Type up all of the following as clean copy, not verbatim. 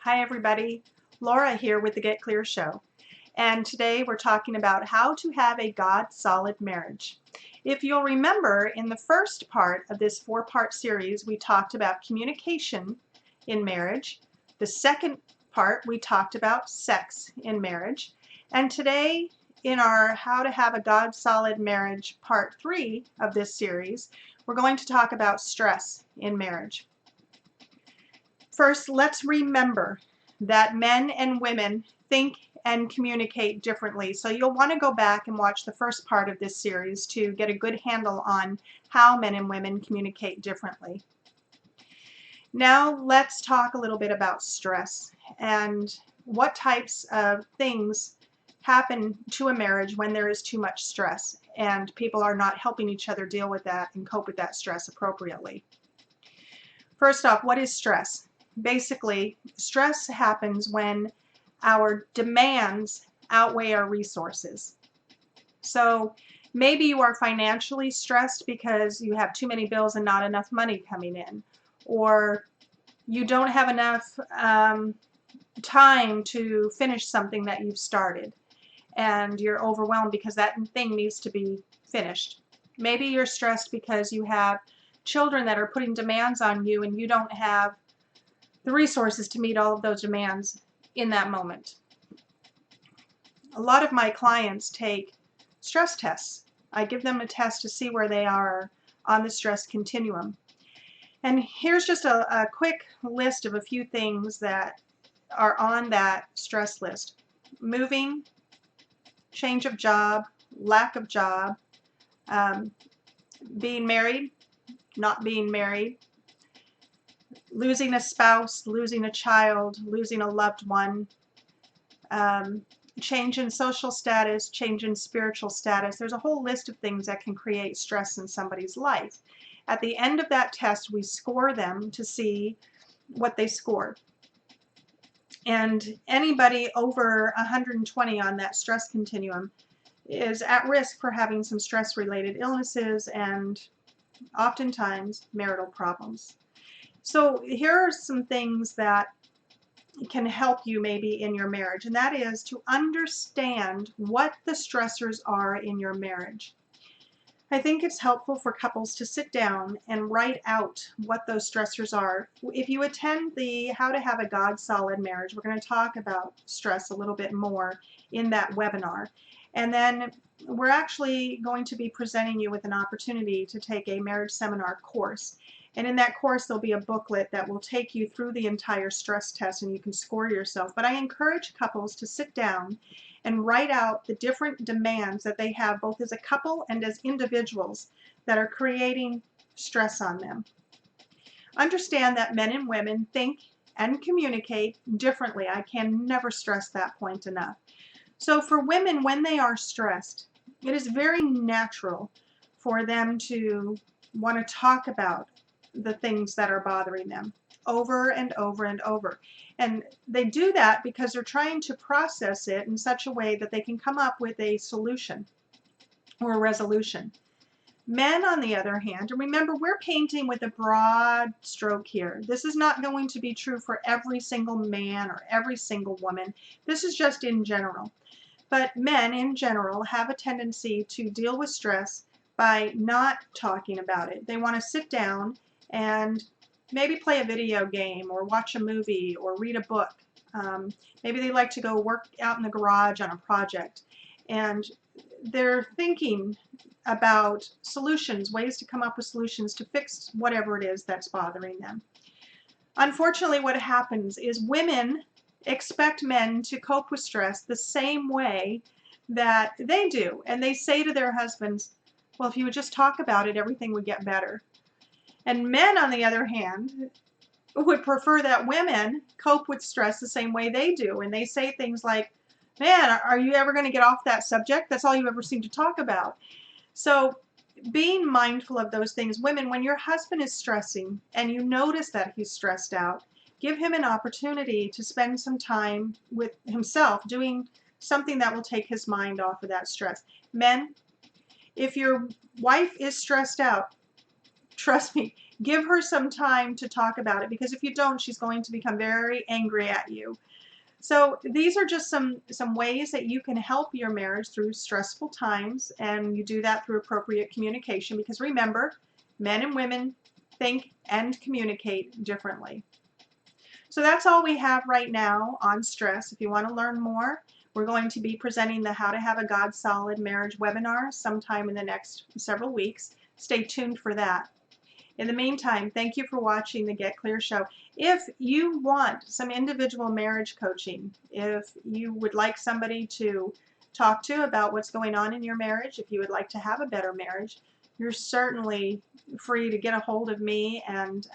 Hi everybody, Laura here with the Get Clear Show, and today we're talking about how to have a God-solid marriage. If you'll remember, in the first part of this four-part series we talked about communication in marriage. The second part we talked about sex in marriage, and today in our How to Have a God-Solid Marriage part 3 of this series we're going to talk about stress in marriage. First, let's remember that men and women think and communicate differently. So you'll want to go back and watch the first part of this series to get a good handle on how men and women communicate differently. Now let's talk a little bit about stress and what types of things happen to a marriage when there is too much stress and people are not helping each other deal with that and cope with that stress appropriately. First off, what is stress? Basically, stress happens when our demands outweigh our resources. So maybe you are financially stressed because you have too many bills and not enough money coming in, or you don't have enough time to finish something that you've started and you're overwhelmed because that thing needs to be finished. Maybe you're stressed because you have children that are putting demands on you and you don't have the resources to meet all of those demands in that moment. A lot of my clients take stress tests. I give them a test to see where they are on the stress continuum. And here's just a quick list of a few things that are on that stress list. Moving, change of job, lack of job, being married, not being married, losing a spouse, losing a child, losing a loved one, change in social status, change in spiritual status. There's a whole list of things that can create stress in somebody's life. At the end of that test, we score them to see what they scored. And anybody over 120 on that stress continuum is at risk for having some stress-related illnesses and oftentimes marital problems. So here are some things that can help you maybe in your marriage, and that is to understand what the stressors are in your marriage. I think it's helpful for couples to sit down and write out what those stressors are. If you attend the How to Have a God-Solid Marriage, we're going to talk about stress a little bit more in that webinar. And then we're actually going to be presenting you with an opportunity to take a marriage seminar course. And in that course, there'll be a booklet that will take you through the entire stress test and you can score yourself. But I encourage couples to sit down and write out the different demands that they have both as a couple and as individuals that are creating stress on them. Understand that men and women think and communicate differently. I can never stress that point enough. So for women, when they are stressed, it is very natural for them to want to talk about the things that are bothering them over and over and over. And they do that because they're trying to process it in such a way that they can come up with a solution or a resolution. Men, on the other hand, and remember, we're painting with a broad stroke here. This is not going to be true for every single man or every single woman. This is just in general. But men, in general, have a tendency to deal with stress by not talking about it. They want to sit down and maybe play a video game or watch a movie or read a book. Maybe they like to go work out in the garage on a project. And they're thinking about solutions, ways to come up with solutions to fix whatever it is that's bothering them. Unfortunately, what happens is women expect men to cope with stress the same way that they do. And they say to their husbands, well, if you would just talk about it, everything would get better. And men, on the other hand, would prefer that women cope with stress the same way they do. And they say things like, man, are you ever going to get off that subject? That's all you ever seem to talk about. So being mindful of those things. Women, when your husband is stressing and you notice that he's stressed out, give him an opportunity to spend some time with himself doing something that will take his mind off of that stress. Men, if your wife is stressed out, trust me, Give her some time to talk about it, because if you don't, she's going to become very angry at you. So these are just some ways that you can help your marriage through stressful times, and you do that through appropriate communication, because remember, men and women think and communicate differently. So that's all we have right now on stress. If you want to learn more, we're going to be presenting the How to Have a God Solid Marriage webinar sometime in the next several weeks. Stay tuned for that. In the meantime, thank you for watching the Get Clear Show. If you want some individual marriage coaching, if you would like somebody to talk to about what's going on in your marriage, if you would like to have a better marriage, you're certainly free to get a hold of me, and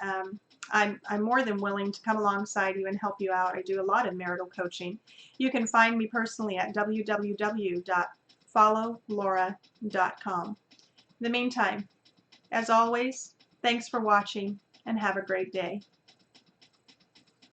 I'm more than willing to come alongside you and help you out. I do a lot of marital coaching. You can find me personally at www.followlaura.com. In the meantime, as always, thanks for watching, and have a great day.